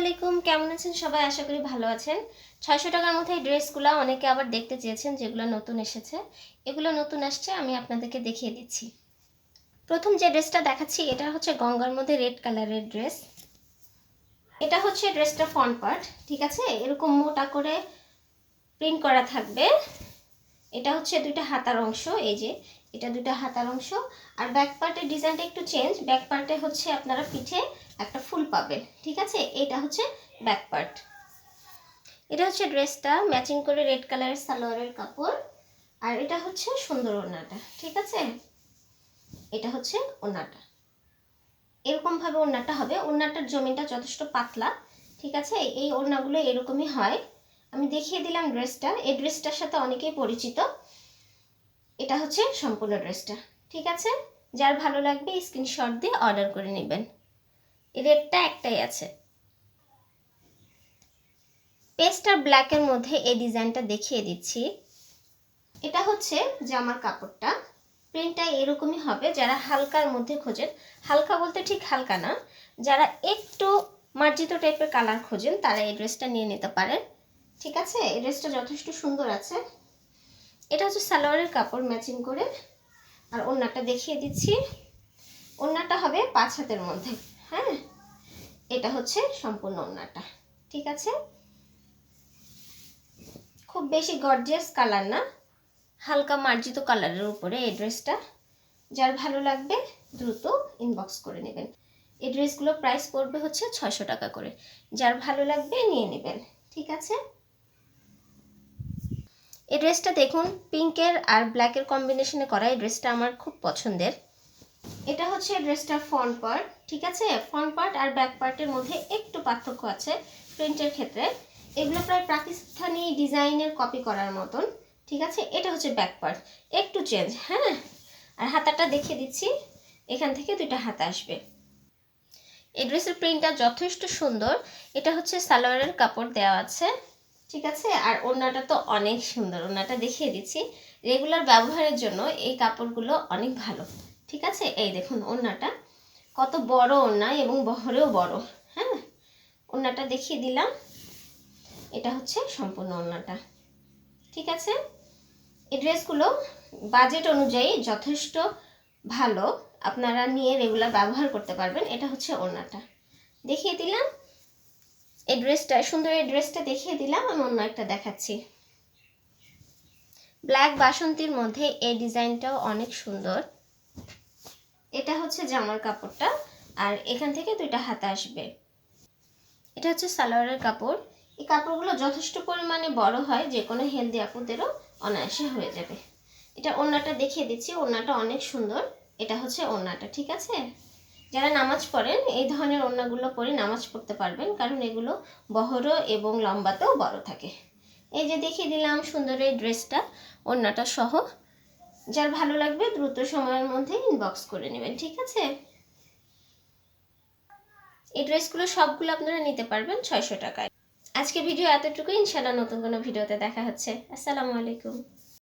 আলাইকুম, কেমন আছেন সবাই? আশা করি ভালো আছেন। 600 টাকার মধ্যে এই ড্রেসগুলো অনেকে আবার দেখতে চেয়েছেন, যেগুলো নতুন এসেছে। এগুলো নতুন আসছে, আমি আপনাদেরকে দেখিয়ে দিচ্ছি। প্রথম যে ড্রেসটা দেখাচ্ছি এটা হচ্ছে গঙ্গার মধ্যে রেড কালারের ড্রেস। এটা হচ্ছে ড্রেসটা ফ্রন্ট পার্ট, ঠিক আছে? এরকম মোটা করে প্রিন্ট করা থাকবে। এটা হচ্ছে দুইটা হাতার অংশ, এই যে এটা দুইটা হাতার অংশ। আর ব্যাক পার্টের ডিজাইনটা একটু চেঞ্জ। ব্যাক পার্টে হচ্ছে আপনারা পিঠে একটা ফুল পাবেন, ঠিক আছে? এটা হচ্ছে ব্যাক পার্ট। এটা হচ্ছে ড্রেসটা, ম্যাচিং করে রেড কালারের সালোয়ারের কাপড়। আর এটা হচ্ছে সুন্দর ওড়নাটা, ঠিক আছে? এটা হচ্ছে ওড়নাটা, এরকম ভাবে ওড়নাটা হবে। ওড়নাটার জমিনটা যথেষ্ট পাতলা, ঠিক আছে? এই ওড়নাগুলো এরকমই হয়। আমি দেখিয়ে দিলাম ড্রেসটা। এই ড্রেসটার সাথে অনেকেই পরিচিত। এটা হচ্ছে সম্পূর্ণ ড্রেসটা, ঠিক আছে? যার ভালো লাগবে স্ক্রিনশট দিয়ে অর্ডার করে নেবেন। এই রেটটা একটাই আছে। পেস্ট আর ব্ল্যাকের মধ্যে এই ডিজাইনটা দেখিয়ে দিচ্ছি। এটা হচ্ছে জামার কাপড়টা, প্রিন্টটা এরকমই হবে। যারা হালকার মধ্যে খোঁজেন, হালকা বলতে ঠিক হালকা না, যারা একটু মার্জিত টাইপের কালার খোঁজেন তারা এই ড্রেসটা নিয়ে নিতে পারেন, ঠিক আছে? এই ড্রেসটা যথেষ্ট সুন্দর আছে। এটা হচ্ছে সালোয়ারের কাপড় ম্যাচিং করে। আর ওড়নাটা দেখিয়ে দিচ্ছি। ওড়নাটা হবে 5 হাতের মধ্যে, হ্যাঁ? এটা হচ্ছে সম্পূর্ণ ওড়নাটা, ঠিক আছে? খুব বেশি গর্জিয়াস কালার না, হালকা মার্জিত কালারের উপরে এই ড্রেসটা। যার ভালো লাগবে দ্রুত ইনবক্স করে নেবেন। এই ড্রেসগুলো প্রাইস পড়বে হচ্ছে 600 টাকা করে। যার ভালো লাগবে নিয়ে নেবেন, ঠিক আছে? এই ড্রেসটা দেখুন, পিঙ্কের আর ব্ল্যাকের কম্বিনেশনে করা। এই ড্রেসটা আমার খুব পছন্দের। এটা হচ্ছে ড্রেসটার ফ্রন্ট পার্ট, ঠিক আছে? ফ্রন্ট পার্ট আর ব্যাক পার্টের মধ্যে একটু পার্থক্য আছে প্রিন্টের ক্ষেত্রে। এগুলো প্রায় পাকিস্তানি ডিজাইনের কপি করার মতন, ঠিক আছে? এটা হচ্ছে ব্যাক পার্ট, একটু চেঞ্জ, হ্যাঁ? আর হাতাটা দেখিয়ে দিচ্ছি, এখান থেকে দুইটা হাতা আসবে। এই ড্রেসের প্রিন্টটা যথেষ্ট সুন্দর। এটা হচ্ছে সালোয়ারের কাপড় দেওয়া আছে, ঠিক আছে? আর ওড়নাটা তো অনেক সুন্দর। ওড়নাটা দেখিয়ে দিচ্ছি। রেগুলার ব্যবহারের জন্য এই কাপড়গুলো অনেক ভালো, ঠিক আছে? এই দেখুন ওড়নাটা কত বড় ওড়না এবং বহরেও বড়, হ্যাঁ? ওড়নাটা দেখিয়ে দিলাম। এটা হচ্ছে সম্পূর্ণ ওড়নাটা, ঠিক আছে? এই ড্রেসগুলো বাজেট অনুযায়ী যথেষ্ট ভালো, আপনারা নিয়ে রেগুলার ব্যবহার করতে পারবেন। এটা হচ্ছে ওড়নাটা দেখিয়ে দিলাম। এই ড্রেসটা সুন্দর, এই ড্রেসটা দেখিয়ে দিলাম। আমি অন্য একটা দেখাচ্ছি। ব্ল্যাক বাসন্তীর মধ্যে এই ডিজাইনটাও অনেক সুন্দর। এটা হচ্ছে জামার কাপড়টা, আর এখান থেকে দুইটা হাতা আসবে। এটা হচ্ছে সালোয়ারের কাপড়। এই কাপড়গুলো যথেষ্ট পরিমাণে বড় হয়, যে কোনো হেলদি আপুদেরও অনায়াসে হয়ে যাবে। এটা ওড়নাটা দেখিয়ে দিচ্ছি। ওড়নাটা অনেক সুন্দর। এটা হচ্ছে ওড়নাটা, ঠিক আছে? যারা নামাজ পড়েন এই ধরনের ওড়নাগুলো পরে নামাজ পড়তে পারবেন, কারণ এগুলো বহরও এবং লম্বাতেও বড় থাকে। এই যে দেখিয়ে দিলাম সুন্দর এই ড্রেসটা ওড়নাটা সহ। যার ভালো লাগবে দ্রুত সময়ের মধ্যে ইনবক্স করে নেবেন, ঠিক আছে? এই ড্রেসগুলো সবগুলো আপনারা নিতে পারবেন 600 টাকায়। আজকে ভিডিও এতটুকু। ইনশাআল্লাহ নতুন কোনো ভিডিওতে দেখা হচ্ছে। আসসালামু আলাইকুম।